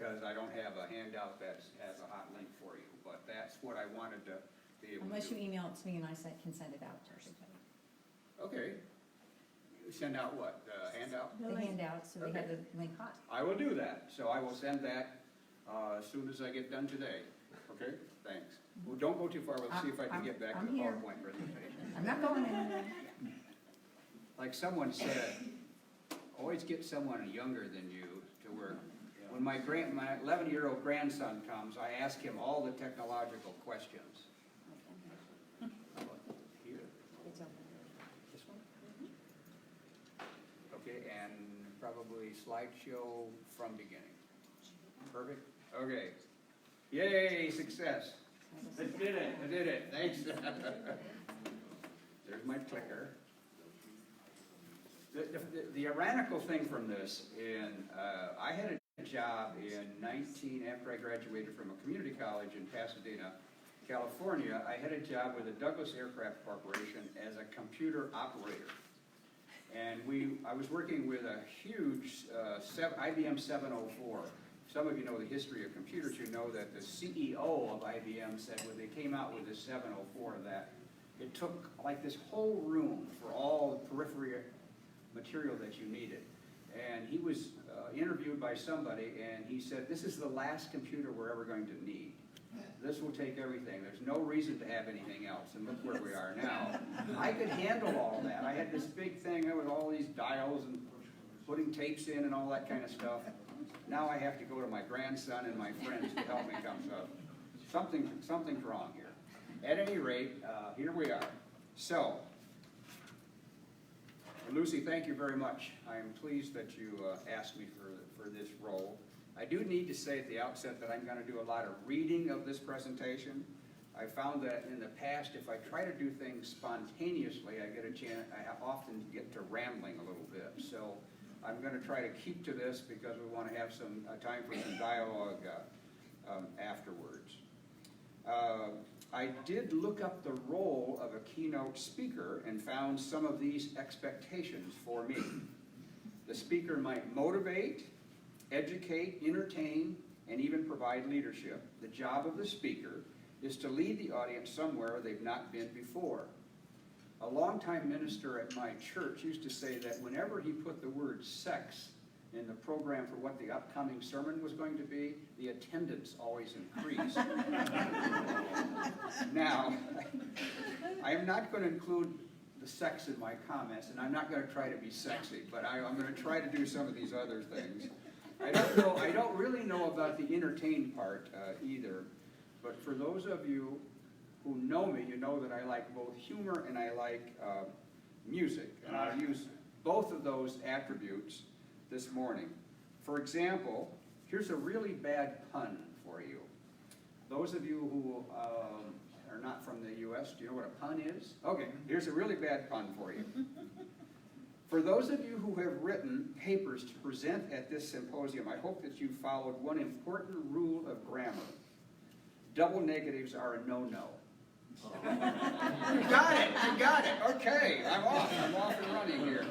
because I don't have a handout that has a hot link for you, but that's what I wanted to be able to do. Unless you email it to me and I can send it out to everybody. Okay. Send out what, the handout? The handout, so they have the link hot. I will do that, so I will send that as soon as I get done today. Okay, thanks. Well, don't go too far, let's see if I can get back to the here. PowerPoint presentation. I'm not going anywhere. Like someone said, always get someone younger than you to work. When my 11-year-old grandson comes, I ask him all the technological questions. How about here? It's over. This one? Okay, and probably slideshow from beginning. Perfect? Okay. Yay, success. I did it, thanks. There's my clicker. The ironical thing from this, I had a job after I graduated from a community college in Pasadena, California. I had a job with the Douglas Aircraft Corporation as a computer operator. And I was working with a huge IBM 704. Some of you know the history of computers. You know that the CEO of IBM said when they came out with the 704 that it took like this whole room for all the periphery material that you needed. And he was interviewed by somebody, and he said, this is the last computer we're ever going to need. This will take everything. There's no reason to have anything else, and look where we are now. I could handle all that. I had this big thing with all these dials and putting tapes in and all that kind of stuff. Now I have to go to my grandson and my friends to help me come up. Something's wrong here. At any rate, here we are. So, Lucy, thank you very much. I am pleased that you asked me for this role. I do need to say at the outset that I'm going to do a lot of reading of this presentation. I found that in the past, if I try to do things spontaneously, I often get to rambling a little bit. So I'm going to try to keep to this because we want to have some time for some dialogue afterwards. I did look up the role of a keynote speaker and found some of these expectations for me. The speaker might motivate, educate, entertain, and even provide leadership. The job of the speaker is to lead the audience somewhere they've not been before. A longtime minister at my church used to say that whenever he put the word sex in the program for what the upcoming sermon was going to be, the attendance always increased. Now, I am not going to include the sex in my comments, and I'm not going to try to be sexy, but I'm going to try to do some of these other things. I don't really know about the entertain part either, but for those of you who know me, you know that I like both humor and I like music, and I'll use both of those attributes this morning. For example, here's a really bad pun for you. Those of you who are not from the U.S., do you know what a pun is? Okay, here's a really bad pun for you. For those of you who have written papers to present at this symposium, I hope that you followed one important rule of grammar. Double negatives are a no-no. You got it. Okay, I'm off and running here.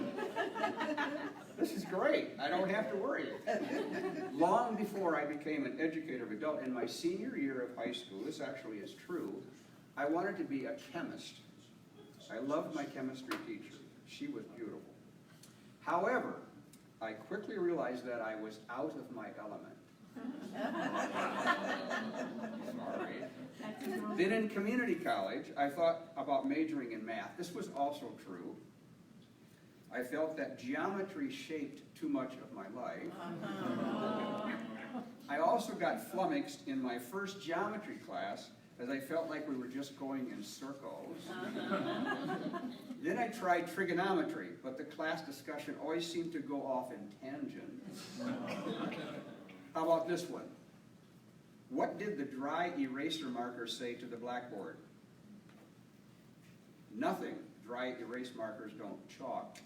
This is great. I don't have to worry. Long before I became an educator of adult, in my senior year of high school, this actually is true, I wanted to be a chemist. I loved my chemistry teacher. She was beautiful. However, I quickly realized that I was out of my element. Sorry. Then in community college, I thought about majoring in math. This was also true. I felt that geometry shaped too much of my life. I also got flummoxed in my first geometry class as I felt like we were just going in circles. Then I tried trigonometry, but the class discussion always seemed to go off in tangents. How about this one? What did the dry eraser marker say to the blackboard? Nothing. Dry erase markers don't chalk.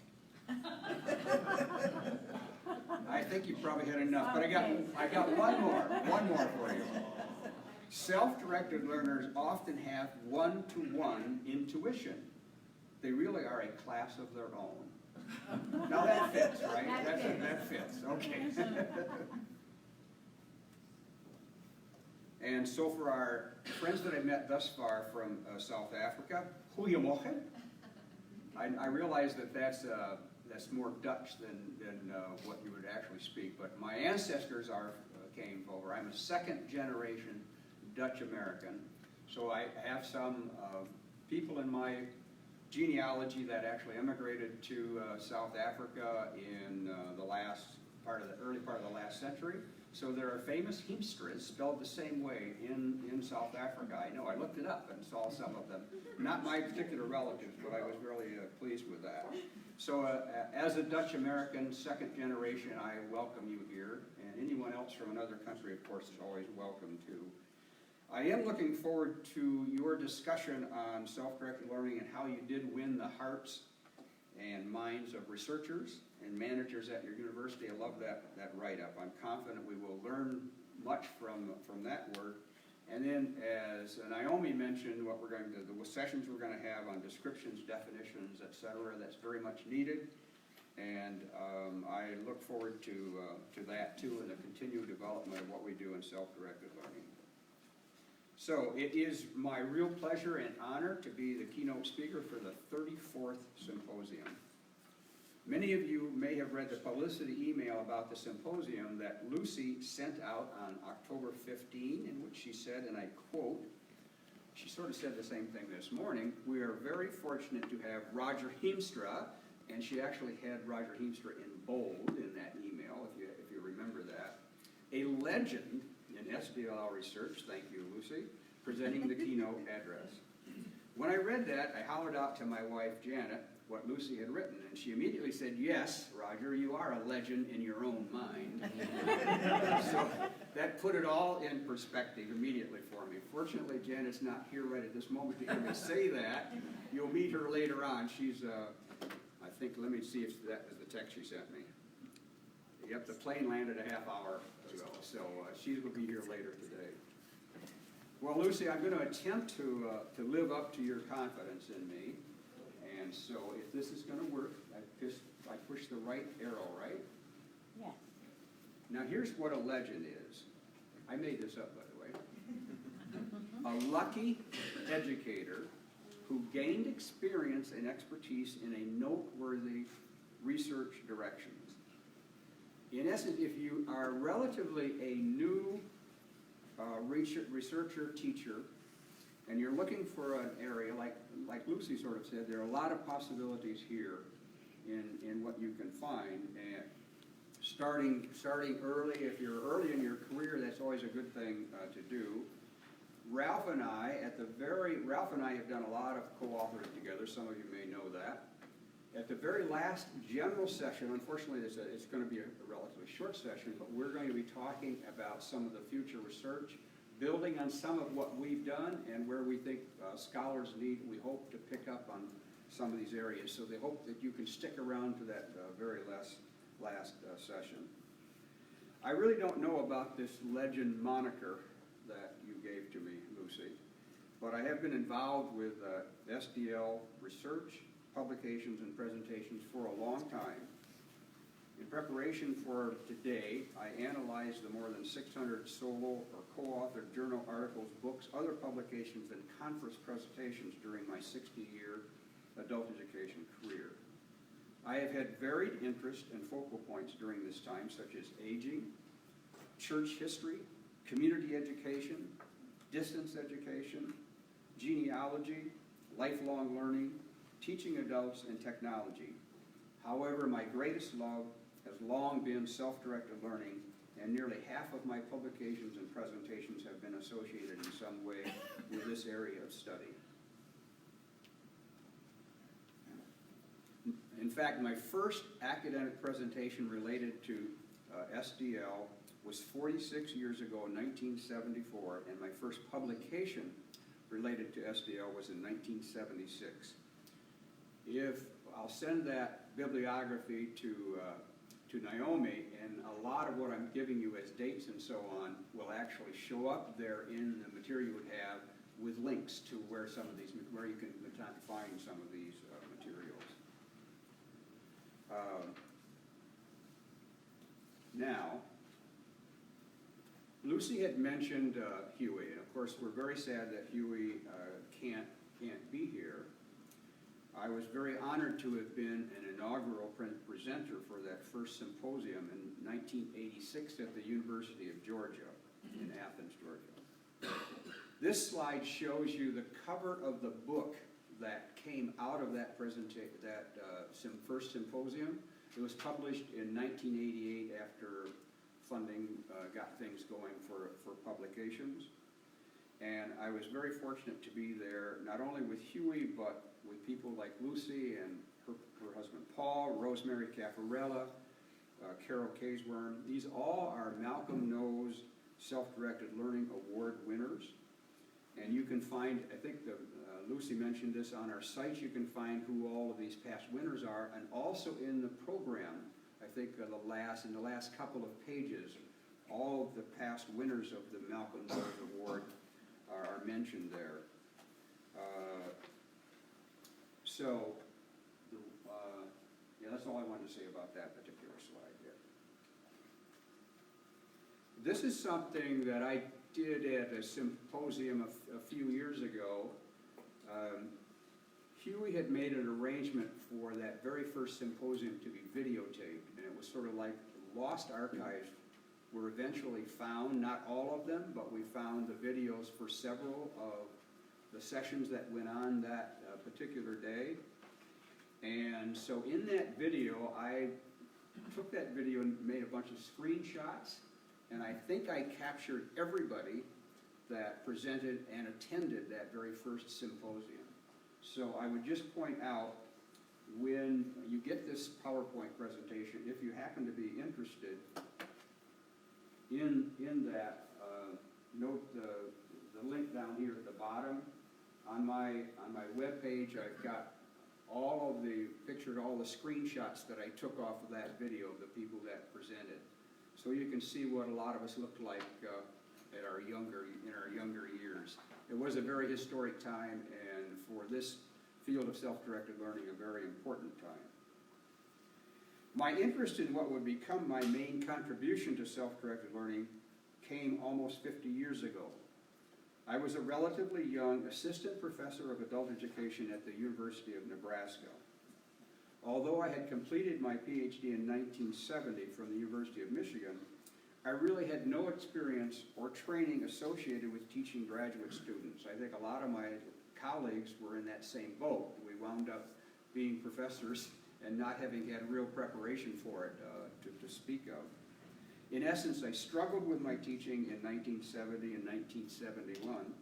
I think you probably had enough, but I got one more for you. Self-directed learners often have one-to-one intuition. They really are a class of their own. Now that fits, right? That fits, okay. And so for our friends that I met thus far from South Africa, goeiemorgen. I realize that that's more Dutch than what you would actually speak, but my ancestors came over. I'm a second generation Dutch American, so I have some people in my genealogy that actually immigrated to South Africa in the early part of the last century. So there are famous Hiemstras spelled the same way in South Africa. I know, I looked it up and saw some of them. Not my particular relatives, but I was really pleased with that. So as a Dutch American, second generation, I welcome you here. And anyone else from another country, of course, is always welcome too. I am looking forward to your discussion on self-directed learning and how you did win the hearts and minds of researchers and managers at your university. I love that write-up. I'm confident we will learn much from that work. And then, as Naomi mentioned, the sessions we're going to have on descriptions, definitions, etc. That's very much needed. And I look forward to that too, and the continued development of what we do in self-directed learning. So it is my real pleasure and honor to be the keynote speaker for the 34th Symposium. Many of you may have read the publicity email about the symposium that Lucy sent out on October 15, in which she said, and I quote, she sort of said the same thing this morning, "We are very fortunate to have Roger Hiemstra," and she actually had Roger Hiemstra in bold in that email, if you remember that, "a legend in SDL research," thank you, Lucy, "presenting the keynote address." When I read that, I hollered out to my wife, Janet, what Lucy had written, and she immediately said, "Yes, Roger, you are a legend in your own mind." So that put it all in perspective immediately for me. Fortunately, Janet's not here right at this moment to hear me say that. You'll meet her later on. She's, I think, let me see if that is the text she sent me. Yep, the plane landed a half hour ago, so she will be here later today. Well, Lucy, I'm going to attempt to live up to your confidence in me. And so if this is going to work, I push the right arrow, right? Yes. Now here's what a legend is. I made this up, by the way. A lucky educator who gained experience and expertise in a noteworthy research directions. In essence, if you are relatively a new researcher, teacher, and you're looking for an area, like Lucy sort of said, there are a lot of possibilities here in what you can find. And starting early, if you're early in your career, that's always a good thing to do. Ralph and I have done a lot of co-authoring together. Some of you may know that. At the very last general session, unfortunately it's going to be a relatively short session, but we're going to be talking about some of the future research, building on some of what we've done and where we think scholars we hope to pick up on some of these areas. So they hope that you can stick around to that very last session. I really don't know about this legend moniker that you gave to me, Lucy, but I have been involved with SDL research, publications, and presentations for a long time. In preparation for today, I analyzed the more than 600 solo or co-authored journal articles, books, other publications, and conference presentations during my 60-year adult education career. I have had varied interest and focal points during this time, such as aging, church history, community education, distance education, genealogy, lifelong learning, teaching adults, and technology. However, my greatest love has long been self-directed learning, and nearly half of my publications and presentations have been associated in some way with this area of study. In fact, my first academic presentation related to SDL was 46 years ago in 1974, and my first publication related to SDL was in 1976. I'll send that bibliography to Naomi, and a lot of what I'm giving you as dates and so on will actually show up there in the material you would have with links to where you can find some of these materials. Now, Lucy had mentioned Huey, and of course, we're very sad that Huey can't be here. I was very honored to have been an inaugural presenter for that first symposium in 1986 at the University of Georgia, in Athens, Georgia. This slide shows you the cover of the book that came out of that first symposium. It was published in 1988 after funding got things going for publications. And I was very fortunate to be there, not only with Huey, but with people like Lucy and her husband Paul, Rosemary Caffarella, Carol Casworm. These all are Malcolm Knowles Self-Directed Learning Award winners. And you can find, I think Lucy mentioned this on our site, you can find who all of these past winners are, and also in the program, I think in the last couple of pages, all of the past winners of the Malcolm Knowles Award are mentioned there. Yeah, that's all I wanted to say about that particular slide here. This is something that I did at a symposium a few years ago. Huey had made an arrangement for that very first symposium to be videotaped, and it was sort of like lost archives were eventually found, not all of them, but we found the videos for several of the sessions that went on that particular day. And so in that video, I took that video and made a bunch of screenshots, and I think I captured everybody that presented and attended that very first symposium. So I would just point out, when you get this PowerPoint presentation, if you happen to be interested in that, note the link down here at the bottom. On my webpage, I've got pictured all the screenshots that I took off of that video of the people that presented. So you can see what a lot of us looked like in our younger years. It was a very historic time, and for this field of self-directed learning, a very important time. My interest in what would become my main contribution to self-directed learning came almost 50 years ago. I was a relatively young assistant professor of adult education at the University of Nebraska. Although I had completed my PhD in 1970 from the University of Michigan, I really had no experience or training associated with teaching graduate students. I think a lot of my colleagues were in that same boat. We wound up being professors and not having had real preparation for it to speak of. In essence, I struggled with my teaching in 1970 and 1971,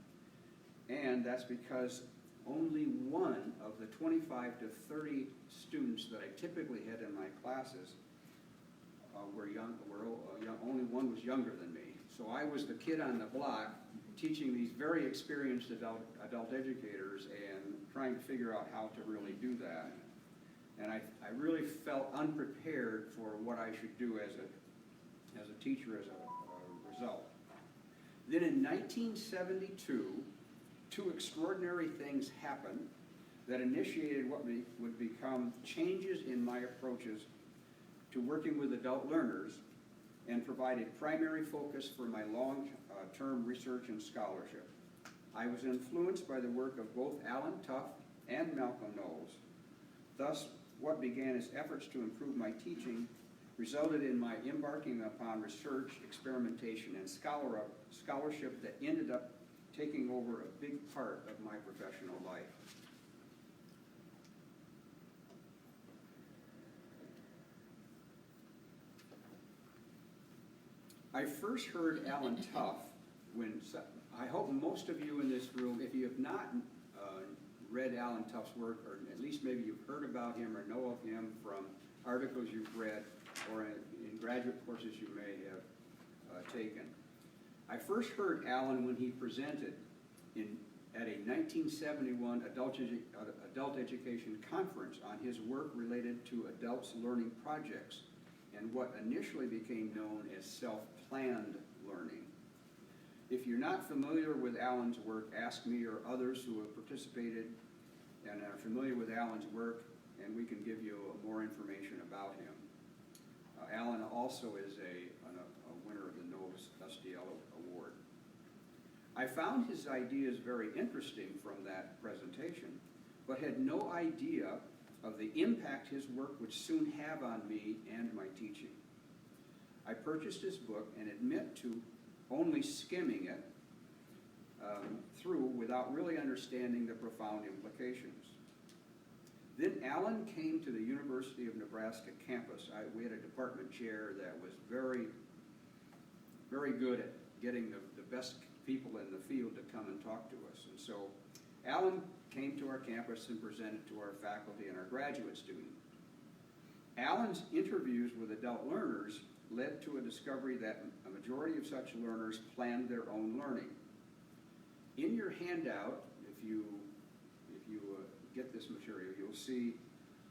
and that's because only one of the 25 to 30 students that I typically had in my classes only one was younger than me. So I was the kid on the block teaching these very experienced adult educators and trying to figure out how to really do that. And I really felt unprepared for what I should do as a teacher as a result. Then in 1972, two extraordinary things happened that initiated what would become changes in my approaches to working with adult learners and provided primary focus for my long-term research and scholarship. I was influenced by the work of both Alan Tuff and Malcolm Knowles. Thus, what began as efforts to improve my teaching resulted in my embarking upon research, experimentation, and scholarship that ended up taking over a big part of my professional life. I first heard Alan Tuff I hope most of you in this room, if you have not read Alan Tuff's work, or at least maybe you've heard about him or know of him from articles you've read or in graduate courses you may have taken. I first heard Alan when he presented at a 1971 adult education conference on his work related to adults learning projects and what initially became known as self-planned learning. If you're not familiar with Alan's work, ask me or others who have participated and are familiar with Alan's work, and we can give you more information about him. Alan also is a winner of the Knowles SDL I found his ideas very interesting from that presentation, but had no idea of the impact his work would soon have on me and my teaching. I purchased his book and admit to only skimming it through without really understanding the profound implications. Then Alan came to the University of Nebraska campus. We had a department chair that was very, very good at getting the best people in the field to come and talk to us. And so Alan came to our campus and presented to our faculty and our graduate students. Alan's interviews with adult learners led to a discovery that a majority of such learners planned their own learning. In your handout, if you get this material, you'll see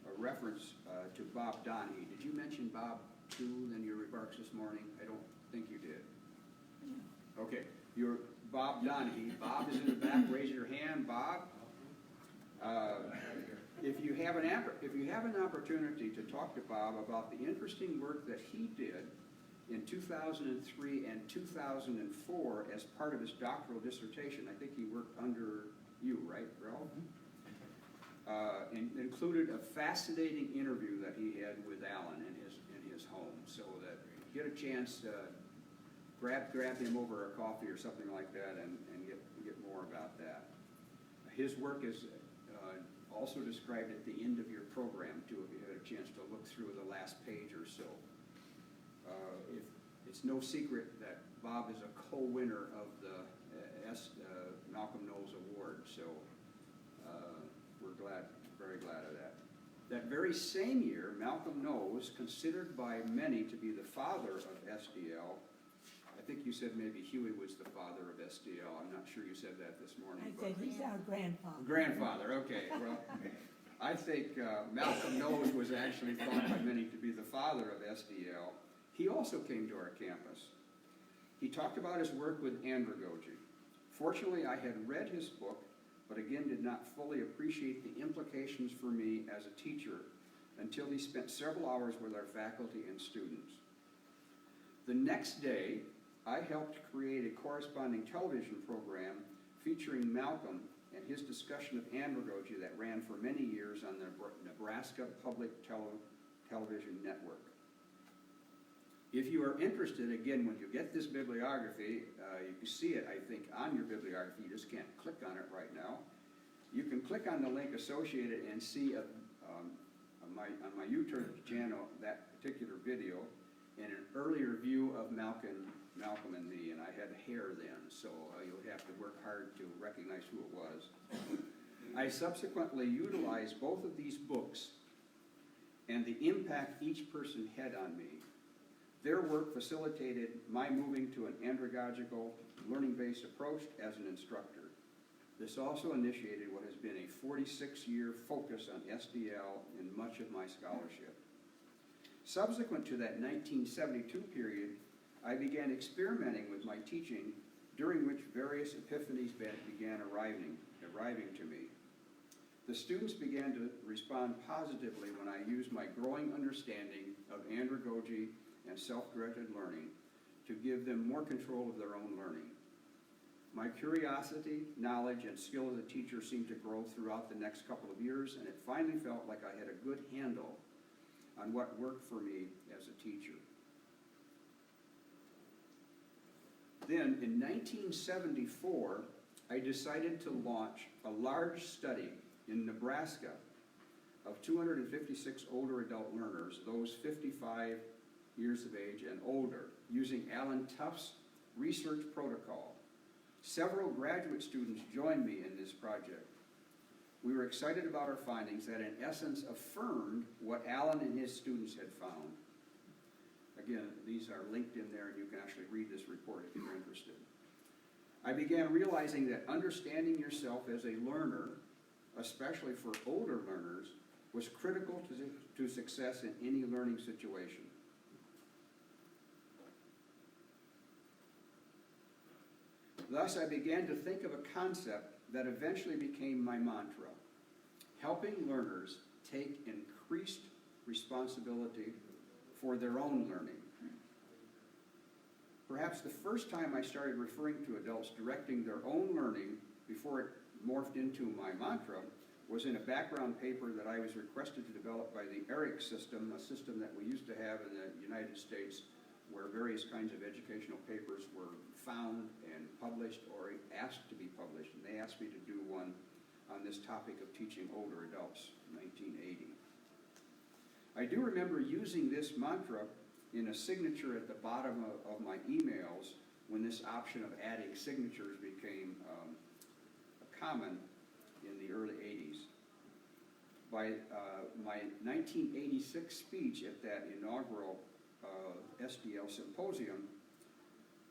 a reference to Bob Donahue. Did you mention Bob too in your remarks this morning? I don't think you did. Okay, you're Bob Donahue. Bob is in the back. Raise your hand, Bob. If you have an opportunity to talk to Bob about the interesting work that he did in 2003 and 2004 as part of his doctoral dissertation, I think he worked under you, right, Ralph? Included a fascinating interview that he had with Alan in his home, so that you get a chance to grab him over a coffee or something like that and get more about that. His work is also described at the end of your program, too, if you had a chance to look through the last page or so. It's no secret that Bob is a co-winner of the Malcolm Knowles Award, so we're very glad of that. That very same year, Malcolm Knowles, considered by many to be the father of SDL, I think you said maybe Huey was the father of SDL. I'm not sure you said that this morning. I said he's our grandfather. Grandfather, okay. Well, I think Malcolm Knowles was actually thought by many to be the father of SDL. He also came to our campus. He talked about his work with andragogy. Fortunately, I had read his book, but again did not fully appreciate the implications for me as a teacher until he spent several hours with our faculty and students. The next day, I helped create a corresponding television program featuring Malcolm and his discussion of andragogy that ran for many years on the Nebraska Public Television Network. If you are interested, again, when you get this bibliography, you can see it, I think, on your bibliography. You just can't click on it right now. You can click on the link associated and see on my YouTube channel that particular video and an earlier view of Malcolm and me, and I had hair then, so you'll have to work hard to recognize who it was. I subsequently utilized both of these books and the impact each person had on me. Their work facilitated my moving to an andragogical, learning-based approach as an instructor. This also initiated what has been a 46-year focus on SDL in much of my scholarship. Subsequent to that 1972 period, I began experimenting with my teaching, during which various epiphanies began arriving to me. The students began to respond positively when I used my growing understanding of andragogy and self-directed learning to give them more control of their own learning. My curiosity, knowledge, and skill as a teacher seemed to grow throughout the next couple of years, and it finally felt like I had a good handle on what worked for me as a teacher. Then, in 1974, I decided to launch a large study in Nebraska of 256 older adult learners, those 55 years of age and older, using Alan Tuff's research protocol. Several graduate students joined me in this project. We were excited about our findings that in essence affirmed what Alan and his students had found. Again, these are linked in there, and you can actually read this report if you're interested. I began realizing that understanding yourself as a learner, especially for older learners, was critical to success in any learning situation. Thus, I began to think of a concept that eventually became my mantra: helping learners take increased responsibility for their own learning. Perhaps the first time I started referring to adults directing their own learning before it morphed into my mantra was in a background paper that I was requested to develop by the ERIC system, a system that we used to have in the United States where various kinds of educational papers were found and published or asked to be published. And they asked me to do one on this topic of teaching older adults in 1980. I do remember using this mantra in a signature at the bottom of my emails when this option of adding signatures became common in the early 80s. By my 1986 speech at that inaugural SDL Symposium,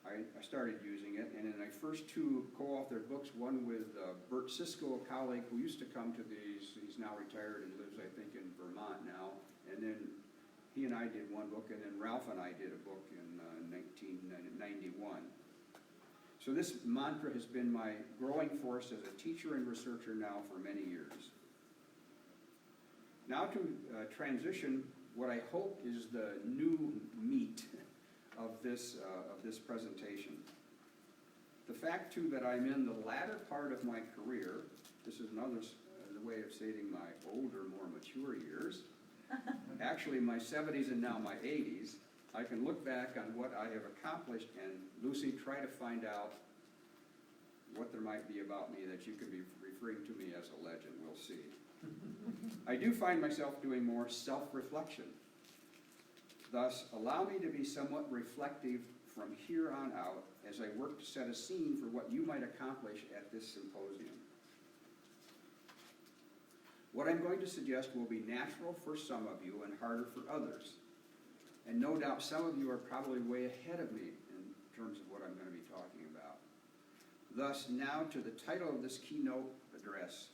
I started using it, and in my first two co-authored books, one with Bert Sisko, a colleague who used to come to these, he's now retired and lives, I think, in Vermont now, and then he and I did one book, and then Ralph and I did a book in 1991. So this mantra has been my growing force as a teacher and researcher now for many years. Now to transition what I hope is the new meat of this presentation. The fact, too, that I'm in the latter part of my career, this is another way of stating my older, more mature years, actually my 70s and now my 80s, I can look back on what I have accomplished and, Lucy, try to find out what there might be about me that you could be referring to me as a legend. We'll see. I do find myself doing more self-reflection. Thus, allow me to be somewhat reflective from here on out as I work to set a scene for what you might accomplish at this symposium. What I'm going to suggest will be natural for some of you and harder for others. And no doubt some of you are probably way ahead of me in terms of what I'm going to be talking about. Thus, now to the title of this keynote address,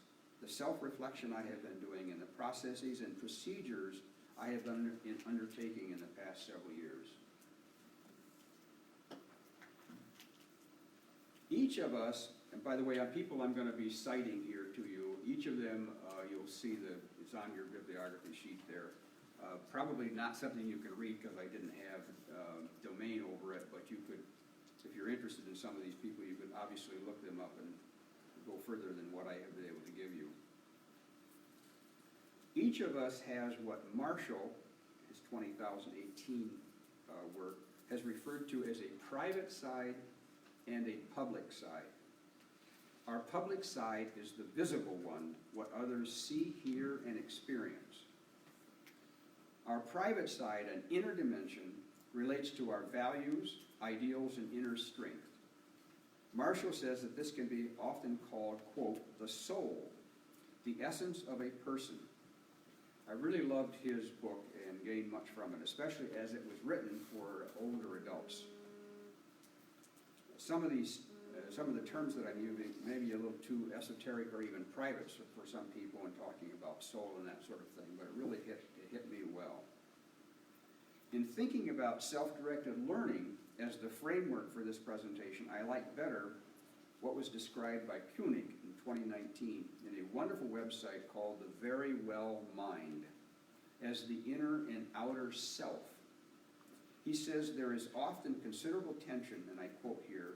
the self-reflection I have been doing and the processes and procedures I have been undertaking in the past several years. Each of us, and by the way, people I'm going to be citing here to you, each of them you'll see it's on your bibliography sheet there. Probably not something you can read because I didn't have domain over it, but you could, if you're interested in some of these people, you could obviously look them up and go further than what I have been able to give you. Each of us has what Marshall, his 2018 work, has referred to as a private side and a public side. Our public side is the visible one, what others see, hear, and experience. Our private side, an inner dimension, relates to our values, ideals, and inner strength. Marshall says that this can be often called, quote, the soul, the essence of a person. I really loved his book and gained much from it, especially as it was written for older adults. Some of the terms that I'm using may be a little too esoteric or even private for some people in talking about soul and that sort of thing, but it really hit me well. In thinking about self-directed learning as the framework for this presentation, I like better what was described by Koenig in 2019 in a wonderful website called The Very Well Mind as the inner and outer self. He says there is often considerable tension, and I quote here,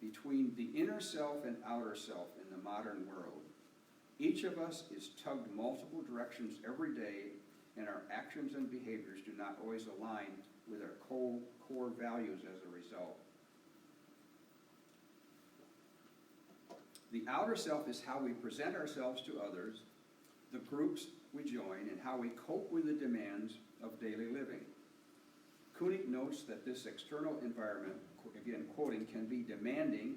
between the inner self and outer self in the modern world. Each of us is tugged multiple directions every day, and our actions and behaviors do not always align with our core values as a result. The outer self is how we present ourselves to others, the groups we join, and how we cope with the demands of daily living. Koenig notes that this external environment, again quoting, can be demanding,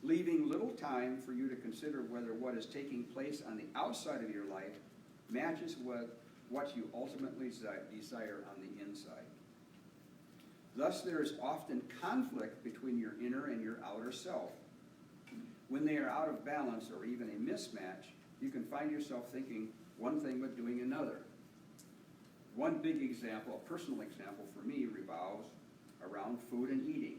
leaving little time for you to consider whether what is taking place on the outside of your life matches with what you ultimately desire on the inside. Thus, there is often conflict between your inner and your outer self. When they are out of balance or even a mismatch, you can find yourself thinking one thing but doing another. One big example, a personal example for me, revolves around food and eating.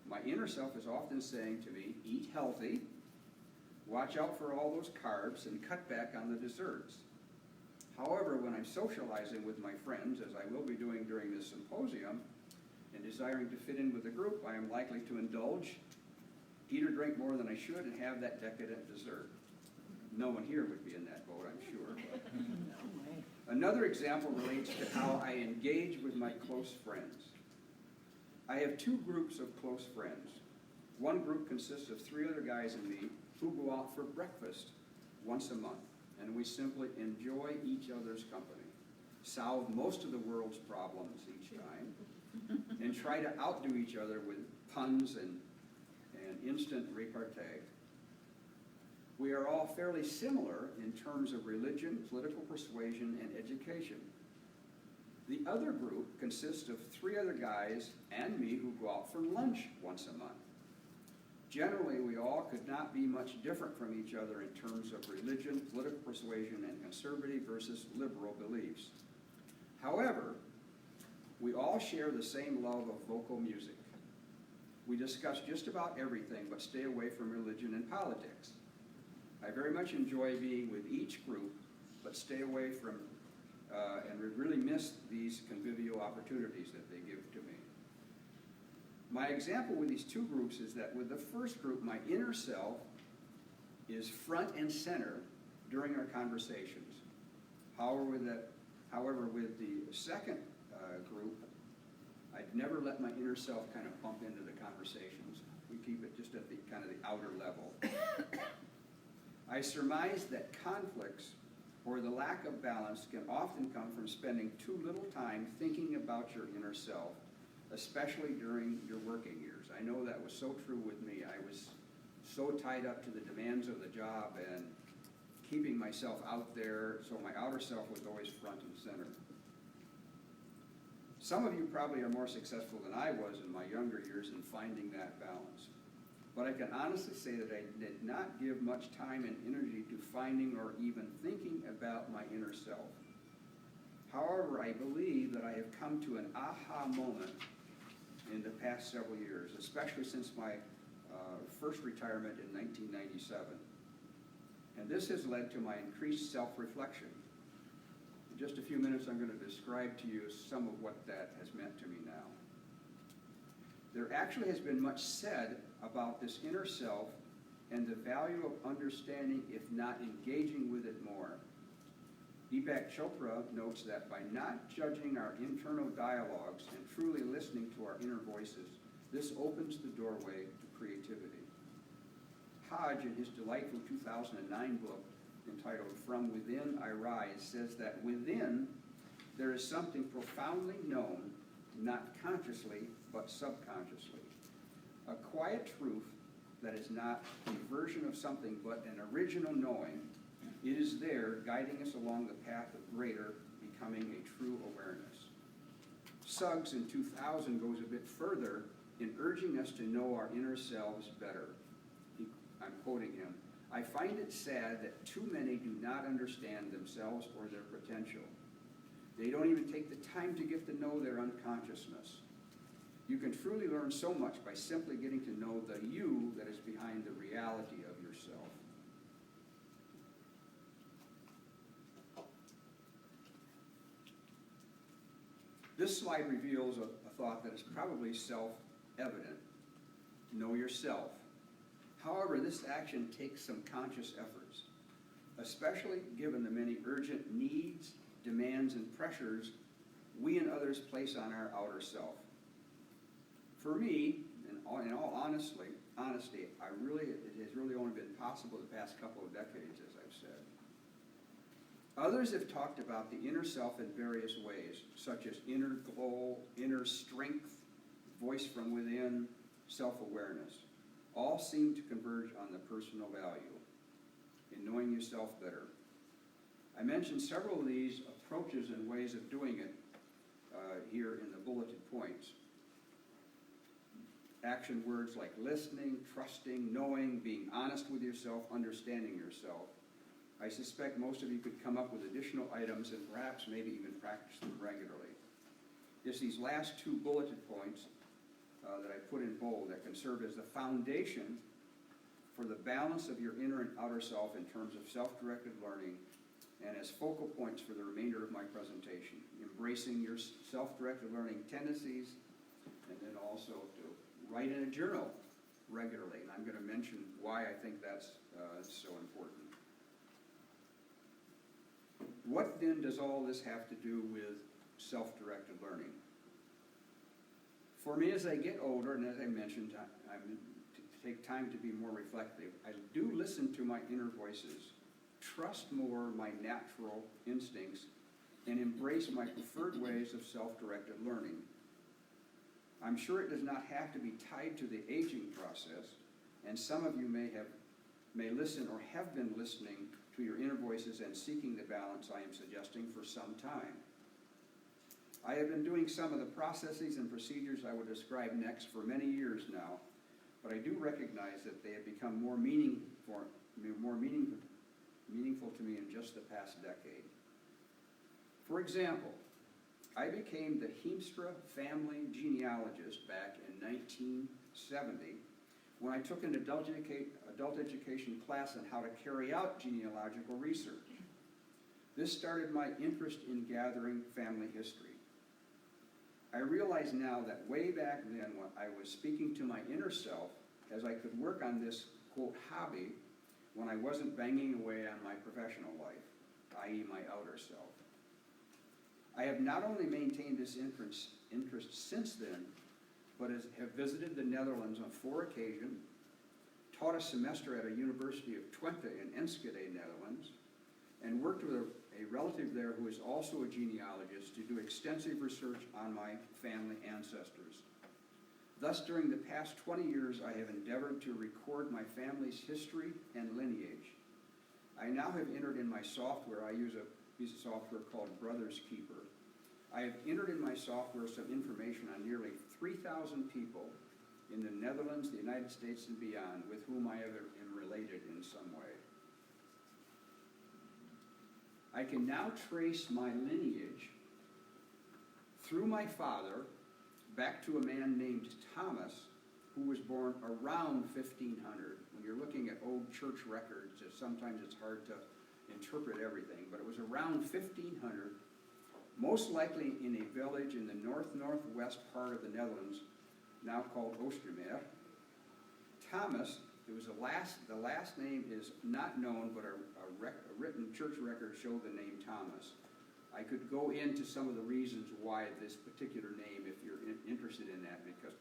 My inner self is often saying to me, eat healthy, watch out for all those carbs, and cut back on the desserts. However, when I'm socializing with my friends, as I will be doing during this symposium, and and desiring to fit in with the group, I am likely to indulge, eat or drink more than I should, and have that decadent dessert. No one here would be in that boat, I'm sure. Another example relates to how I engage with my close friends. I have two groups of close friends. One group consists of 3 other guys and me who go out for breakfast once a month, and we simply enjoy each other's company, solve most of the world's problems each time, and try to outdo each other with puns and instant repartee. We are all fairly similar in terms of religion, political persuasion, and education. The other group consists of 3 other guys and me who go out for lunch once a month. Generally, we all could not be much different from each other in terms of religion, political persuasion, and conservative versus liberal beliefs. However, we all share the same love of vocal music. We discuss just about everything but stay away from religion and politics. I very much enjoy being with each group, but stay away from and really miss these convivial opportunities that they give to me. My example with these 2 groups is that with the first group, my inner self is front and center during our conversations. However, with the second group, I'd never let my inner self kind of bump into the conversations. We keep it just at the kind of the outer level. I surmise that conflicts or the lack of balance can often come from spending too little time thinking about your inner self, especially during your working years. I know that was so true with me. I was so tied up to the demands of the job and keeping myself out there, so my outer self was always front and center. Some of you probably are more successful than I was in my younger years in finding that balance. But I can honestly say that I did not give much time and energy to finding or even thinking about my inner self. However, I believe that I have come to an aha moment in the past several years, especially since my first retirement in 1997. And this has led to my increased self-reflection. In just a few minutes, I'm going to describe to you some of what that has meant to me now. There actually has been much said about this inner self and the value of understanding, if not engaging with it more. Deepak Chopra notes that by not judging our internal dialogues and truly listening to our inner voices, this opens the doorway to creativity. Hodge, in his delightful 2009 book entitled From Within I Rise, says that within there is something profoundly known, not consciously, but subconsciously. A quiet truth that is not a version of something but an original knowing. It is there guiding us along the path of greater becoming a true awareness. Suggs in 2000 goes a bit further in urging us to know our inner selves better. I'm quoting him, "I find it sad that too many do not understand themselves or their potential. They don't even take the time to get to know their unconsciousness. You can truly learn so much by simply getting to know the you that is behind the reality of yourself." This slide reveals a thought that is probably self-evident. Know yourself. However, this action takes some conscious efforts, especially given the many urgent needs, demands, and pressures we and others place on our outer self. For me, in all honesty, it has really only been possible the past couple of decades, as I've said. Others have talked about the inner self in various ways, such as inner goal, inner strength, voice from within, self-awareness. All seem to converge on the personal value in knowing yourself better. I mentioned several of these approaches and ways of doing it here in the bulleted points. Action words like listening, trusting, knowing, being honest with yourself, understanding yourself. I suspect most of you could come up with additional items and perhaps maybe even practice them regularly. It's these last 2 bulleted points that I put in bold that can serve as the foundation for the balance of your inner and outer self in terms of self-directed learning and as focal points for the remainder of my presentation. Embracing your self-directed learning tendencies and then also to write in a journal regularly. And I'm going to mention why I think that's so important. What then does all this have to do with self-directed learning? For me, as I get older, and as I mentioned, I'm to take time to be more reflective, I do listen to my inner voices, trust more my natural instincts, and embrace my preferred ways of self-directed learning. I'm sure it does not have to be tied to the aging process, and some of you may listen or have been listening to your inner voices and seeking the balance I am suggesting for some time. I have been doing some of the processes and procedures I will describe next for many years now, but I do recognize that they have become more meaningful to me in just the past decade. For example, I became the Hiemstra family genealogist back in 1970 when I took an adult education class on how to carry out genealogical research. This started my interest in gathering family history. I realize now that way back then when I was speaking to my inner self as I could work on this, quote, hobby when I wasn't banging away on my professional life, i.e. my outer self. I have not only maintained this interest since then, but have visited the Netherlands on 4 occasions, taught a semester at a university of Twente in Enschede, Netherlands, and worked with a relative there who is also a genealogist to do extensive research on my family ancestors. Thus, during the past 20 years, I have endeavored to record my family's history and lineage. I now have entered in my software, I use a piece of software called Brothers Keeper. I have entered in my software some information on nearly 3,000 people in the Netherlands, the United States, and beyond, with whom I am related in some way. I can now trace my lineage through my father back to a man named Thomas, who was born around 1500. When you're looking at old church records, sometimes it's hard to interpret everything, but it was around 1500, most likely in a village in the northwest part of the Netherlands, now called Oostermeer. Thomas, it was the last name is not known, but a written church record showed the name Thomas. I could go into some of the reasons why this particular name, if you're interested in that, because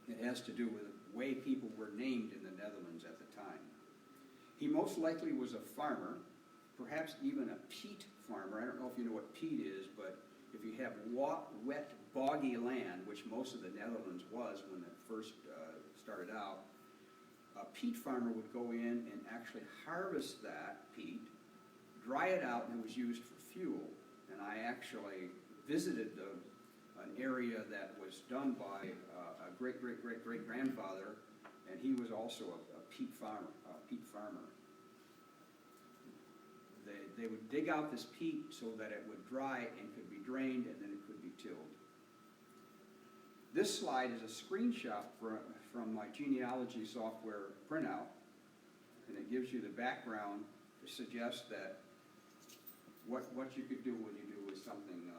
it has to do with the way people were named in the Netherlands at the time. He most likely was a farmer, perhaps even a peat farmer. I don't know if you know what peat is, but if you have wet, boggy land, which most of the Netherlands was when it first started out, a peat farmer would go in and actually harvest that peat, dry it out, and it was used for fuel. And I actually visited an area that was done by a great-great-great-great-grandfather, and he was also a peat farmer. They would dig out this peat so that it would dry and could be drained, and then it could be tilled. This slide is a screenshot from my genealogy software printout, and it gives you the background to suggest that what you could do when you do with something,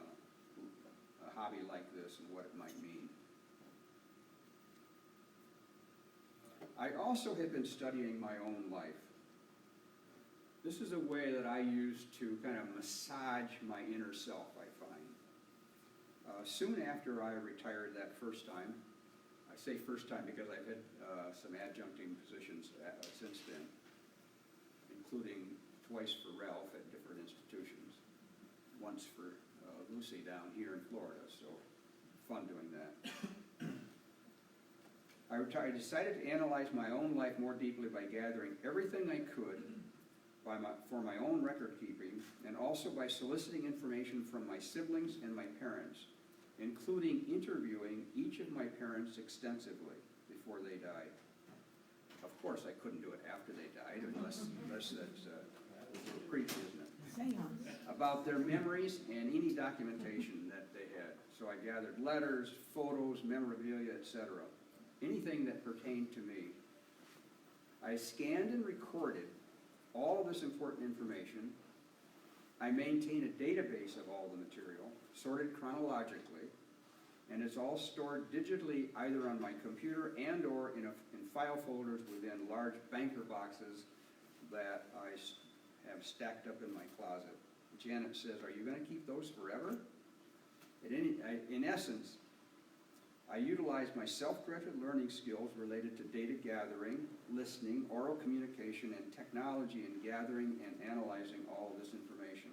a hobby like this, and what it might mean. I also have been studying my own life. This is a way that I use to kind of massage my inner self, I find. Soon after I retired that first time, I say first time because I've had some adjuncting positions since then, including twice for Ralph at different institutions, once for Lucy down here in Florida, so fun doing that. I decided to analyze my own life more deeply by gathering everything I could for my own record keeping, and also by soliciting information from my siblings and my parents, including interviewing each of my parents extensively before they died. Of course, I couldn't do it after they died, unless that's preach, isn't it? Seance. About their memories and any documentation that they had. So I gathered letters, photos, memorabilia, etc. Anything that pertained to me. I scanned and recorded all of this important information. I maintain a database of all the material, sorted chronologically, and it's all stored digitally either on my computer and or in file folders within large banker boxes that I have stacked up in my closet. Janet says, "Are you going to keep those forever?" In essence, I utilize my self-directed learning skills related to data gathering, listening, oral communication, and technology in gathering and analyzing all of this information.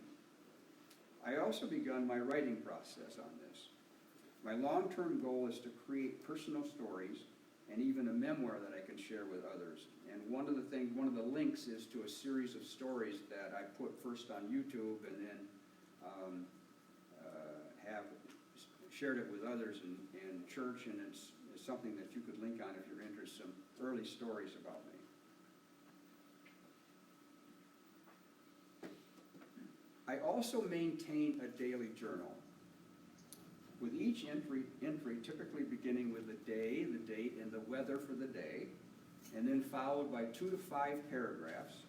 I also begun my writing process on this. My long-term goal is to create personal stories and even a memoir that I can share with others. And one of the links is to a series of stories that I put first on YouTube and then have shared it with others in church, and it's something that you could link on if you're interested, some early stories about me. I also maintain a daily journal, with each entry typically beginning with the day, the date, and the weather for the day, and then followed by 2 to 5 paragraphs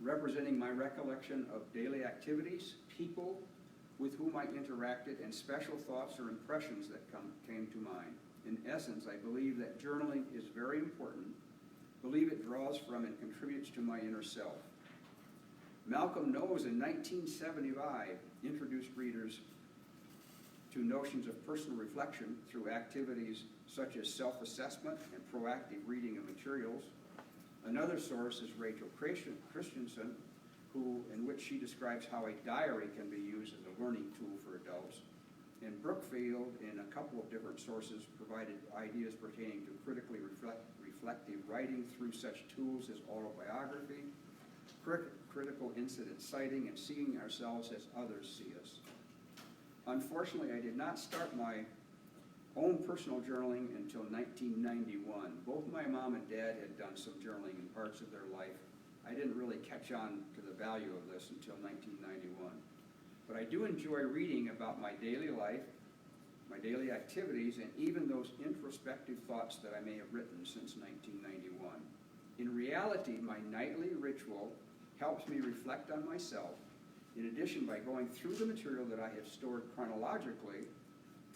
representing my recollection of daily activities, people with whom I interacted, and special thoughts or impressions that came to mind. In essence, I believe that journaling is very important, believe it draws from and contributes to my inner self. Malcolm Knowles in 1975 introduced readers to notions of personal reflection through activities such as self-assessment and proactive reading of materials. Another source is Rachel Christensen, in which she describes how a diary can be used as a learning tool for adults. And Brookfield, in a couple of different sources, provided ideas pertaining to critically reflective writing through such tools as autobiography, critical incident citing, and seeing ourselves as others see us. Unfortunately, I did not start my own personal journaling until 1991. Both my mom and dad had done some journaling in parts of their life. I didn't really catch on to the value of this until 1991. But I do enjoy reading about my daily life, my daily activities, and even those introspective thoughts that I may have written since 1991. In reality, my nightly ritual helps me reflect on myself. In addition, by going through the material that I have stored chronologically,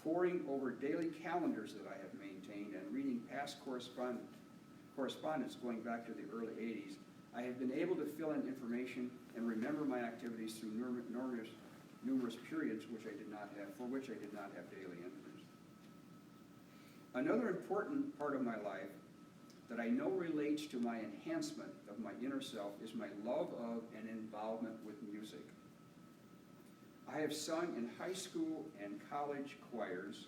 poring over daily calendars that I have maintained, and reading past correspondence going back to the early 80s, I have been able to fill in information and remember my activities through numerous periods for which I did not have daily entries. Another important part of my life that I know relates to my enhancement of my inner self is my love of and involvement with music. I have sung in high school and college choirs,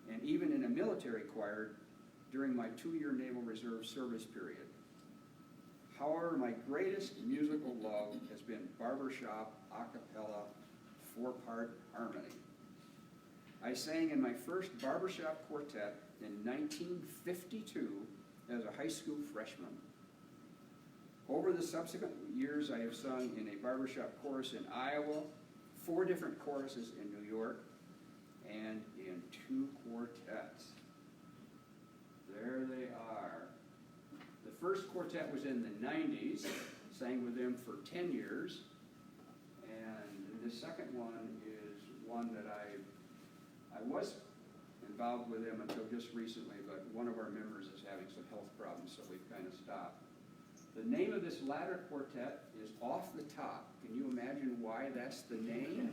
and even in a military choir during my 2-year Naval Reserve service period. However, my greatest musical love has been barbershop, a cappella, 4-part harmony. I sang in my first Barbershop Quartet in 1952 as a high school freshman. Over the subsequent years, I have sung in a barbershop chorus in Iowa, 4 different choruses in New York, and in 2 quartets. There they are. The first quartet was in the 90s, sang with them for 10 years, and the second one is one that I was involved with them until just recently, but one of our members is having some health problems, so we've kind of stopped. The name of this latter quartet is Off the Top. Can you imagine why that's the name?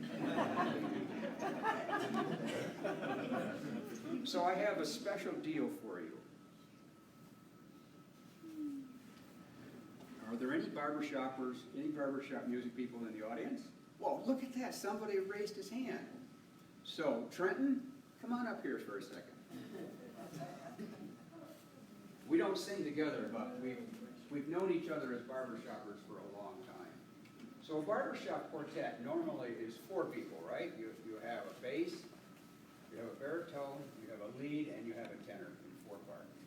So I have a special deal for you. Are there any barbershoppers, any barbershop music people in the audience? Well, look at that, somebody raised his hand. So, Trenton, come on up here for a second. We don't sing together, but we've known each other as barbershoppers for a long time. So a barbershop quartet normally is 4 people, right? You have a bass, you have a baritone, you have a lead, and you have a tenor in 4 parts.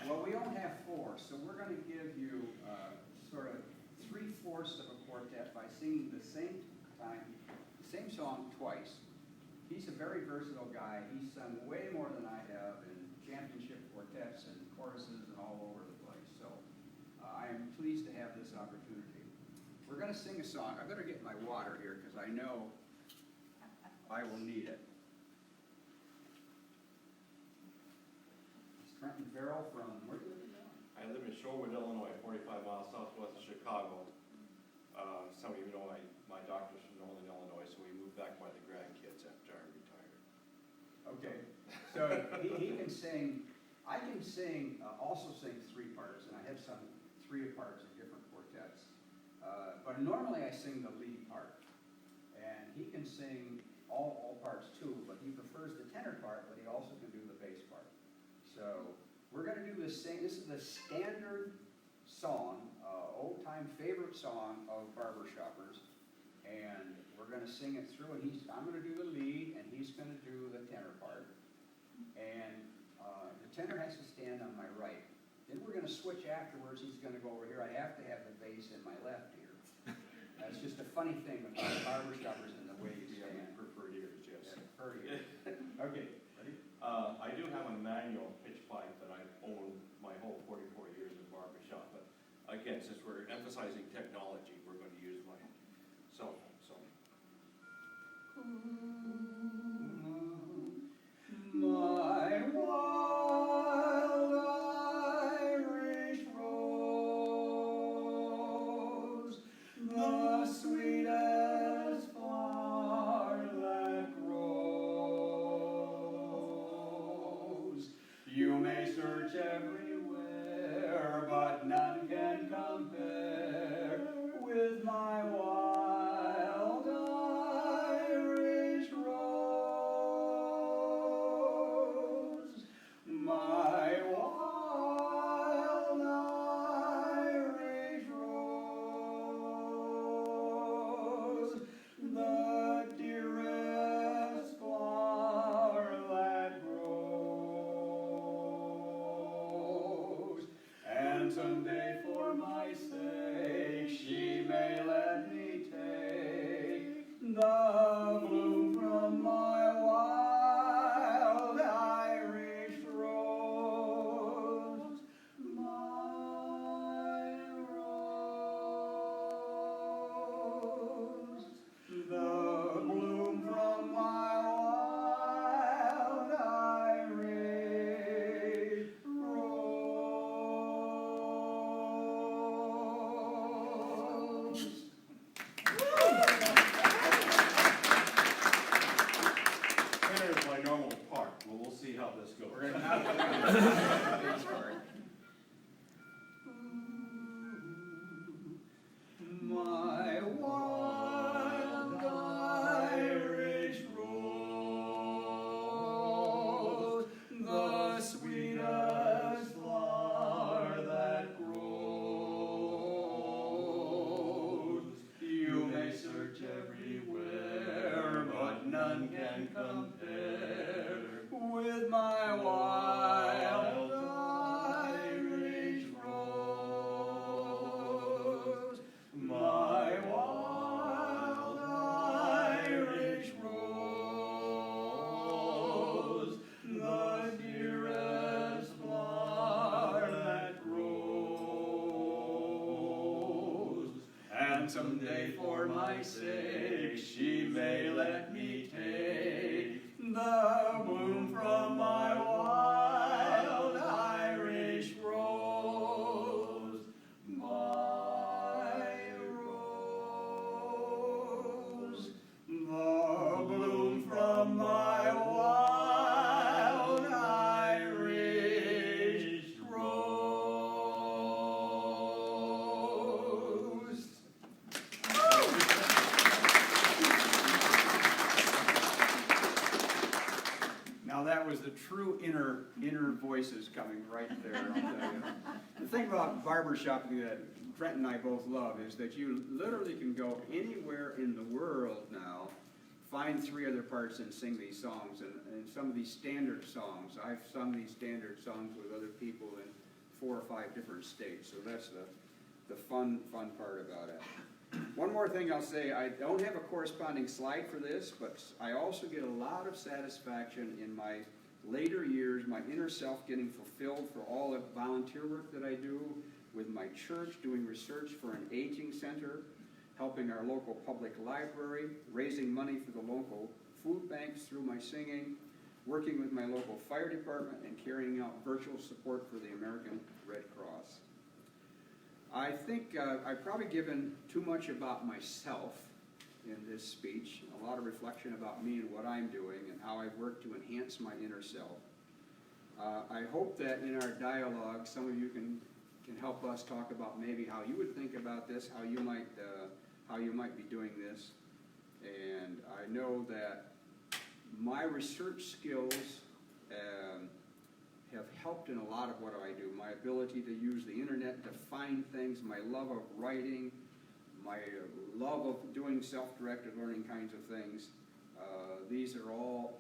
Well, we only have 4, so we're going to give you sort of 3/4 of a quartet by singing the same song twice. He's a very versatile guy. He's sung way more than I have in championship quartets and choruses and all over the place. So I am pleased to have this opportunity. We're going to sing a song. I better get my water here because I know I will need it. It's Trenton Farrell from, where do you live now? I live in Shorewood, Illinois, 45 miles southwest of Chicago. Some of you know my doctor's from Northern Illinois, so we moved back by the grandkids after I retired. Okay, so he can sing, I can sing, also sing three parts, and I have sung three parts in different quartets. But normally I sing the lead part, and he can sing all parts too, but he prefers the tenor part, but he also can do the bass part. So we're going to do this is the standard song, old-time favorite song of barbershoppers, and we're going to sing it through, and I'm going to do the lead, and he's going to do the tenor part. And the tenor has to stand on my right. Then we're going to switch afterwards. He's going to go over here. I have to have the bass in my left ear. That's just a funny thing about barbershoppers and the way you stand. Preferred ears, yes. Yeah, per ear. Okay, ready? I do have a manual pitch pipe that I've owned my whole 44 years in barbershop, but again, since we're emphasizing technology, we're going to use my cell phone. So. My wild Irish rose, the sweetest flower that grows. You may search everywhere, but none can compare with my wild Irish rose. My wild Irish rose, the dearest flower that grows. And someday for my sake she may let me take the bloom from my wild Irish rose. My rose, the bloom from my wild Irish rose. Tenor is my normal part. Well, we'll see how this goes. We're going to now go to the bass part. My wild Irish rose, the sweetest flower that grows. You may search everywhere, but none can compare with my wild Irish rose. My wild Irish rose, the dearest flower that grows. And someday for my sake she may let me take the bloom from my wild Irish rose. My rose, the bloom from my wild Irish rose. Now that was the true inner voices coming right there, I'll tell you. The thing about barbershopping that Trent and I both love is that you literally can go anywhere in the world now, find three other parts and sing these songs, and some of these standard songs. I've sung these standard songs with other people in 4 or 5 different states, so that's the fun part about it. One more thing I'll say, I don't have a corresponding slide for this, but I also get a lot of satisfaction in my later years, my inner self getting fulfilled for all the volunteer work that I do with my church, doing research for an aging center, helping our local public library, raising money for the local food banks through my singing, working with my local fire department, and carrying out virtual support for the American Red Cross. I think I've probably given too much about myself in this speech, a lot of reflection about me and what I'm doing and how I've worked to enhance my inner self. I hope that in our dialogue, some of you can help us talk about maybe how you would think about this, how you might be doing this. And I know that my research skills have helped in a lot of what I do. My ability to use the internet to find things, my love of writing, my love of doing self-directed learning kinds of things. These are all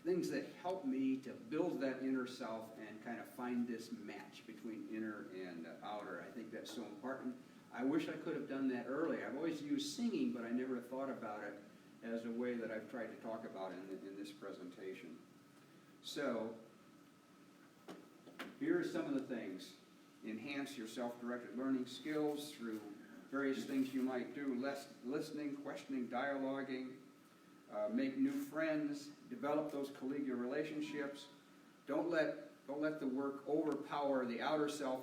things that help me to build that inner self and kind of find this match between inner and outer. I think that's so important. I wish I could have done that early. I've always used singing, but I never thought about it as a way that I've tried to talk about in this presentation. So, here are some of the things. Enhance your self-directed learning skills through various things you might do: listening, questioning, dialoguing, make new friends, develop those collegial relationships. Don't let the work overpower the outer self,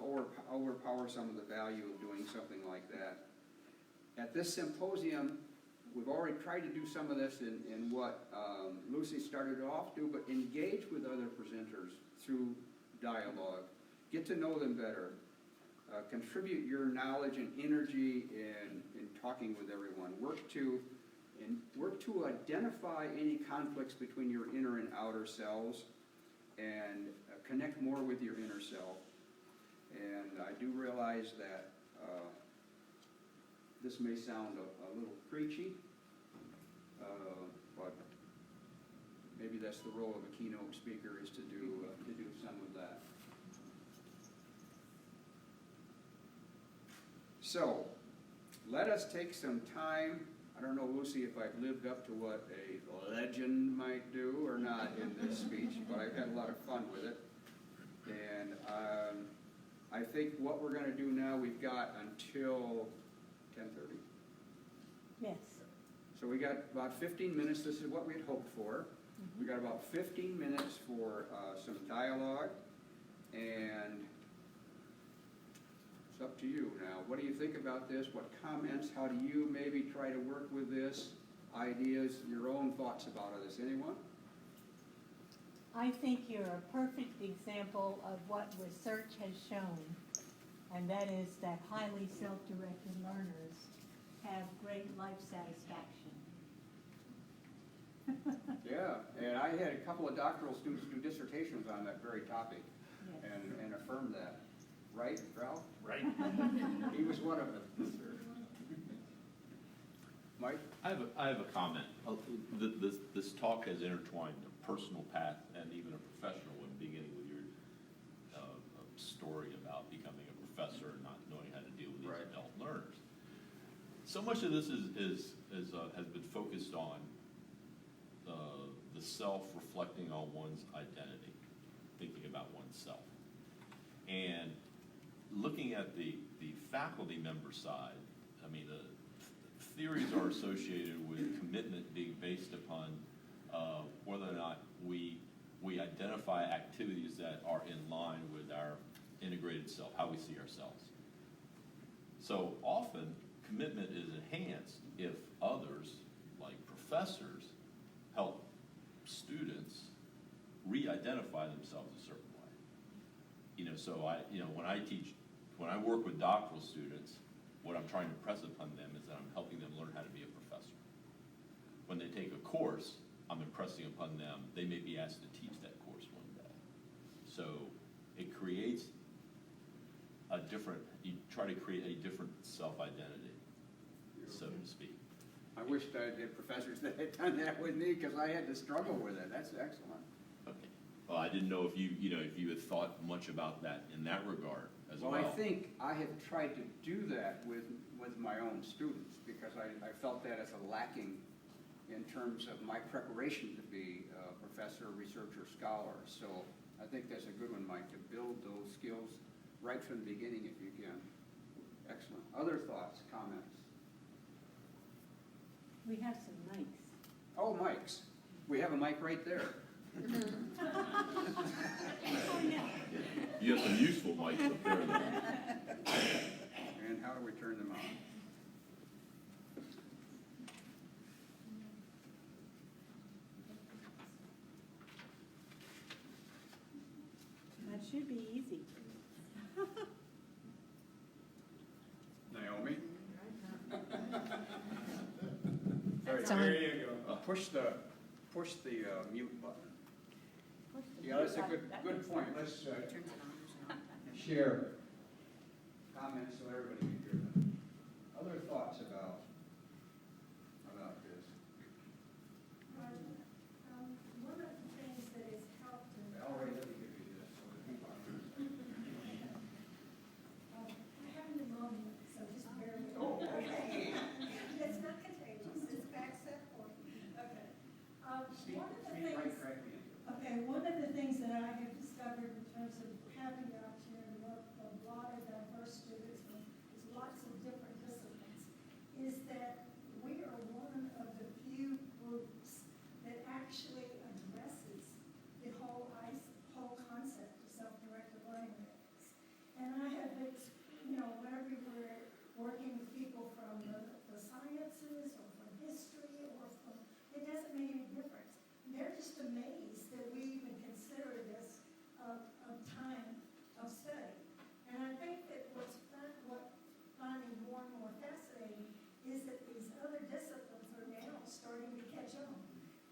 overpower some of the value of doing something like that. At this symposium, we've already tried to do some of this in what Lucy started off to, but engage with other presenters through dialogue. Get to know them better. Contribute your knowledge and energy in talking with everyone. Work to identify any conflicts between your inner and outer selves, and connect more with your inner self. And I do realize that this may sound a little preachy, but maybe that's the role of a keynote speaker, is to do some of that. So, let us take some time. I don't know, Lucy, if I've lived up to what a legend might do or not in this speech, but I've had a lot of fun with it. And I think what we're going to do now, we've got until 10:30. Yes. So we got about 15 minutes. This is what we had hoped for. We got about 15 minutes for some dialogue, and it's up to you now. What do you think about this? What comments? How do you maybe try to work with this? Ideas, your own thoughts about this. Anyone? I think you're a perfect example of what research has shown, and that is that highly self-directed learners have great life satisfaction. Yeah, and I had a couple of doctoral students do dissertations on that very topic, Yes. and affirmed that. Right, Ralph? Right. He was one of them. Mike? I have a comment. This talk has intertwined a personal path and even a professional one, beginning with your story about becoming a professor and not knowing how to deal with these Right. adult learners. So much of this has been focused on the self reflecting on one's identity, thinking about oneself, and looking at the faculty member side. I mean, the theories are associated with commitment being based upon whether or not we identify activities that are in line with our integrated self, how we see ourselves. So often, commitment is enhanced if others, like professors, help students re-identify themselves a certain way. So when I work with doctoral students, what I'm trying to press upon them is that I'm helping them learn how to be a professor. When they take a course, I'm impressing upon them, they may be asked to teach that course one day. So it creates you try to create a different self-identity, so to speak. I wished I had professors that had done that with me, because I had to struggle with it. That's excellent. Okay. Well, I didn't know if you had thought much about that in that regard as well. Well, I think I have tried to do that with my own students, because I felt that as a lacking in terms of my preparation to be a professor, researcher, scholar. So I think that's a good one, Mike, to build those skills right from the beginning if you can. Excellent. Other thoughts, comments? We have some mics. Oh, mics. We have a mic right there. Oh, yeah. You have some useful mics up there, though. And how do we turn them on? That should be easy. Naomi? All right, Someone- there you go. Push the mute button. Yeah, that's a good point. Let's share comments so everybody can hear them. Other thoughts about this? One of the things that has helped in Valerie, let me give you this. So that people understand. I have pneumonia, so just bear with me. Oh, okay. It's not contagious, it's backs up for me. Okay. See, One of the see, right, things, crack me into it. okay, one of the things that I have discovered in terms of having the opportunity to work with a lot of diverse students from lots of different disciplines, is that we are one of the few groups that actually addresses the whole concept of self-directed learning methods. And I have, whenever we're working with people from the sciences or from history or from, it doesn't make any difference. They're just amazed that we even consider this a time of study. And I think that what finding more and more fascinating is that these other disciplines are now starting to catch on.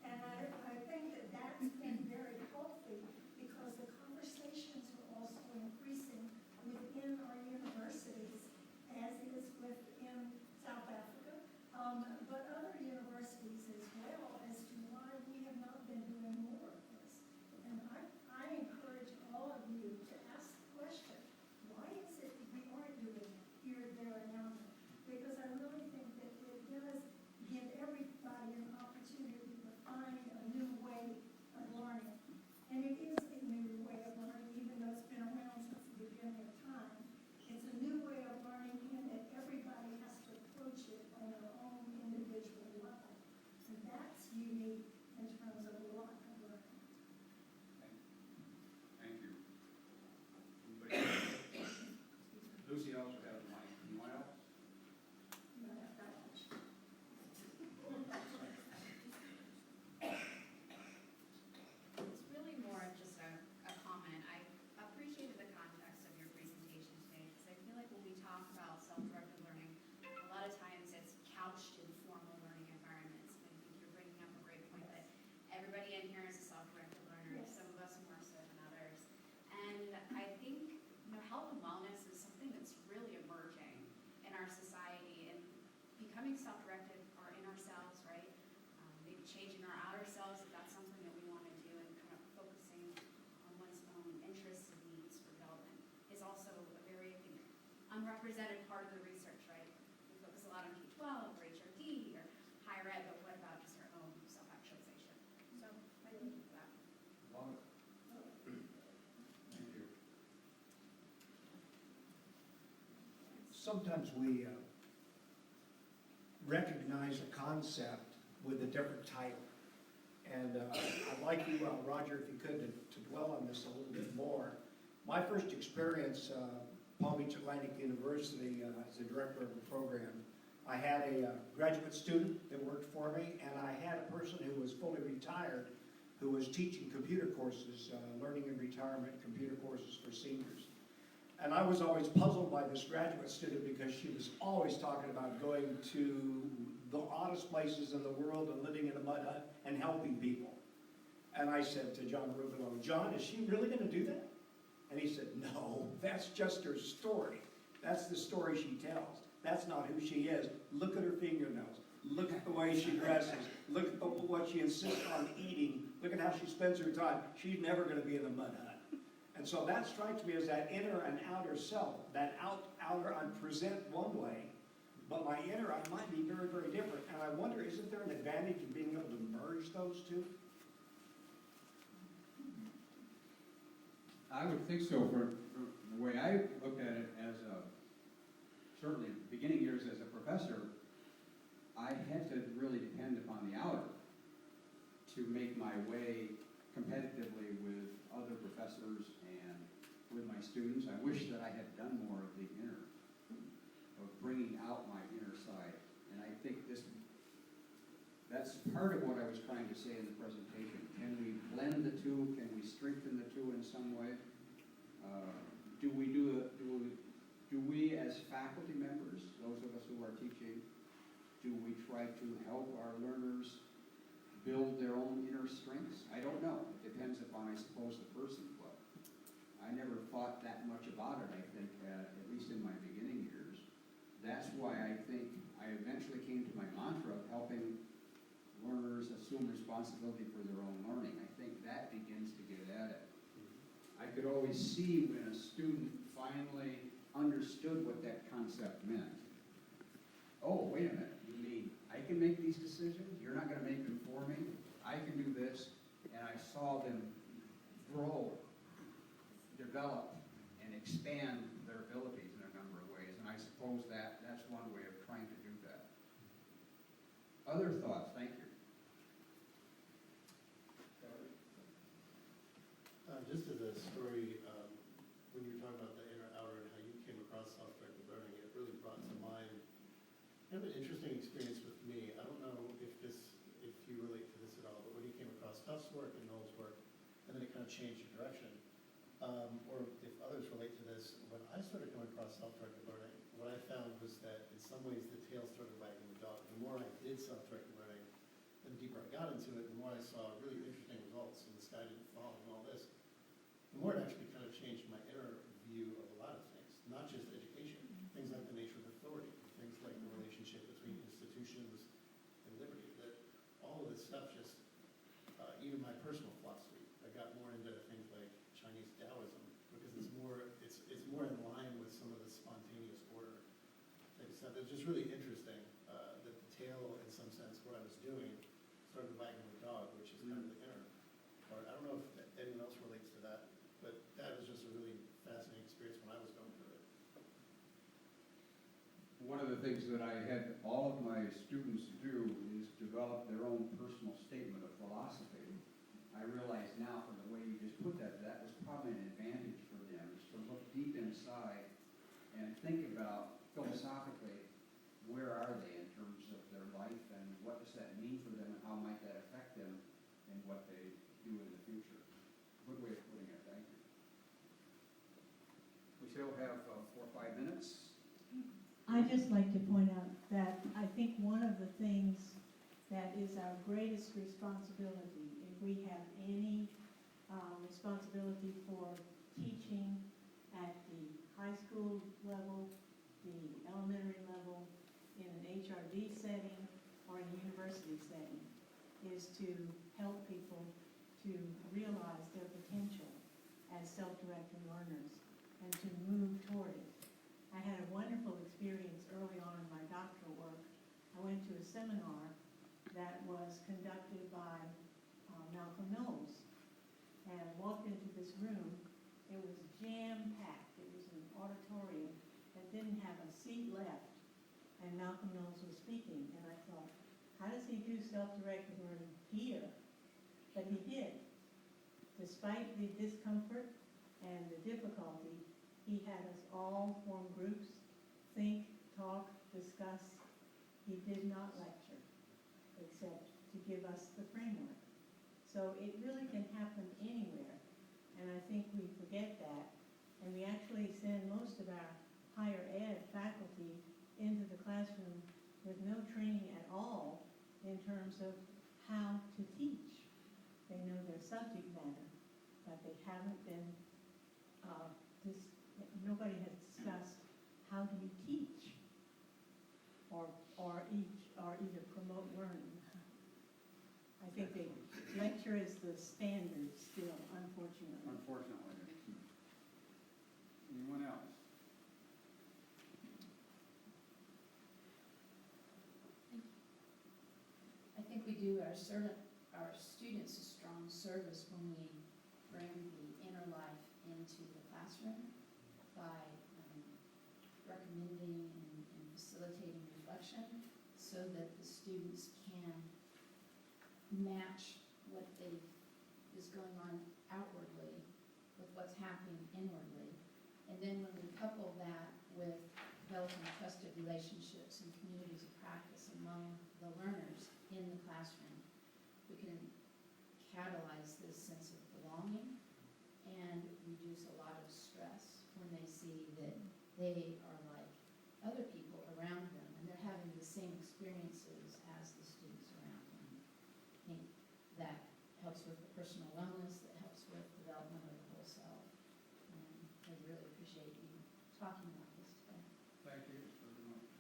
And I think that that's been very healthy because the conversations are also increasing within our universities, as is within South Africa, but other universities as well, as to why we have not been doing more of this. And I encourage all of you to ask the question, why is it that we aren't doing it here, there, and yonder? Because I really think that it does give everybody an opportunity to find a new way of learning. And it is a new way of learning, even though it's been around since the beginning of time. It's a new way of learning in that everybody has to approach it on their own individual level. And that's unique in terms of a lot of learning. Thank you. Anybody else? Lucy also has a mic. Anyone else? It's really more of just a comment. I appreciated the context of your presentation today because I feel like when we talk about self-directed learning, a lot of times it's couched in formal learning environments. And I think you're bringing up a great point that everybody in here is a self-directed learner, Yes. some of us more so than others. And I think, health and wellness is something that's really emerging in our society and becoming self-directed or in ourselves, right? Maybe changing our outer selves if that's something that we want to do and kind of focusing on one's own interests and needs for development is also a very, I think, unrepresented part of the research, right? We focus a lot on K-12 or HRD or higher ed, but what about just our own self-actualization? So I thank you for that. Love it. Thank you. Sometimes we recognize a concept with a different title. And I'd like you, Roger, if you could, to dwell on this a little bit more. My first experience, Palm Beach Atlantic University, as the director of the program, I had a graduate student that worked for me, and I had a person who was fully retired who was teaching computer courses, learning in retirement computer courses for seniors. And I was always puzzled by this graduate student because she was always talking about going to the oddest places in the world and living in a mud hut and helping people. And I said to John Rubino, John, is she really going to do that? And he said, no, that's just her story. That's the story she tells. That's not who she is. Look at her fingernails. Look at the way she dresses. Look at what she insists on eating. Look at how she spends her time. She's never going to be in a mud hut. And so that strikes me as that inner and outer self. That outer I present one way, but my inner I might be very, very different. And I wonder, isn't there an advantage in being able to merge those two? I would think so. For the way I looked at it as certainly beginning years as a professor, I had to really depend upon the outer to make my way competitively with other professors and with my students. I wish that I had done more of the inner, of bringing out my inner side. And I think that's part of what I was trying to say in the presentation. Can we blend the two? Can we strengthen the two in some way? Do we as faculty members, those of us who are teaching, do we try to help our learners build their own inner strengths? I don't know. It depends upon, I suppose, the person. But I never thought that much about it, I think, at least in my beginning years. That's why I think I eventually came to my mantra of helping learners assume responsibility for their own learning. I think that begins to get at it. I could always see when a student finally understood what that concept meant. Oh, wait a minute, you mean I can make these decisions? You're not going to make them for me? I can do this. And I saw them grow, develop, and expand their abilities in a number of ways. And I suppose that's one way of trying to do that. Other thoughts? Thank you. Just as a story, when you were talking about the inner outer and how you came across self-directed learning, it really brought to mind kind of an interesting experience with me. I don't know if you relate to this at all, but when you came across Tufts' work and Noel's work, and then it kind of changed your direction, or if others relate to this, when I started coming across self-directed learning, what I found was that in some ways the tail started wagging the dog. The more I did self-directed learning, the deeper I got into it, the more I saw really interesting results, and the sky didn't fall and all this. The more it actually kind of changed my inner view of a lot of things, not just education, things like the nature of authority, things like the relationship between institutions and liberty, that all of this stuff just, even my personal philosophy, I got more into things like Chinese Taoism, because it's more in line with some of the spontaneous order type of stuff. It's just really interesting that the tail, in some sense, what I was doing, started wagging the dog, which is kind of the inner part. I don't know if anyone else relates to that, but that was just a really fascinating experience when I was going through it. One of the things that I had all of my students do is develop their own personal statement of philosophy. I realize now from the way you just put that was probably an advantage for them, is to look deep inside and think about philosophically, where are they in terms of their life and what does that mean for them and how might that affect them in what they do in the future. Good way of putting it, thank you. We still have 4 or 5 minutes. I'd just like to point out that I think one of the things that is our greatest responsibility, if we have any responsibility for teaching at the high school level, the elementary level, in an HRD setting, or in a university setting, is to help people to realize their potential as self-directed learners and to move toward it. I had a wonderful experience early on in my doctoral work. I went to a seminar that was conducted by Malcolm Knowles. And I walked into this room. It was jam-packed. It was an auditorium that didn't have a seat left. And Malcolm Knowles was speaking. And I thought, how does he do self-directed learning here? But he did. Despite the discomfort and the difficulty, he had us all form groups, think, talk, discuss. He did not lecture, except to give us the framework. So it really can happen anywhere, and I think we forget that. And we actually send most of our higher ed faculty into the classroom with no training at all in terms of how to teach. They know their subject matter, but they haven't been, nobody has discussed how do you teach or either promote learning. I think the lecture is the standard still, unfortunately. Unfortunately. Anyone else? I think we do our students a strong service when we bring the inner life into the classroom by recommending and facilitating reflection so that the students can match going on outwardly with what's happening inwardly. And then when we couple that with developing trusted relationships and communities of practice among the learners in the classroom, we can catalyze this sense of belonging and reduce a lot of stress when they see that they are like other people around them and they're having the same experiences as the students around them. I think that helps with the personal wellness, that helps with development of the whole self. And I really appreciate you talking about this today. Thank you very much.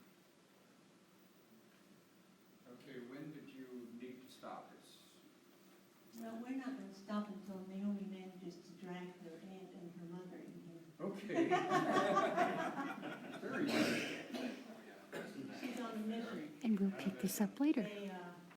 Okay, when did you need to stop this? Well, we're not gonna stop until Naomi manages to drag her aunt and her mother in here. Okay. Very good. She's on a mission. And we'll pick this up later. They,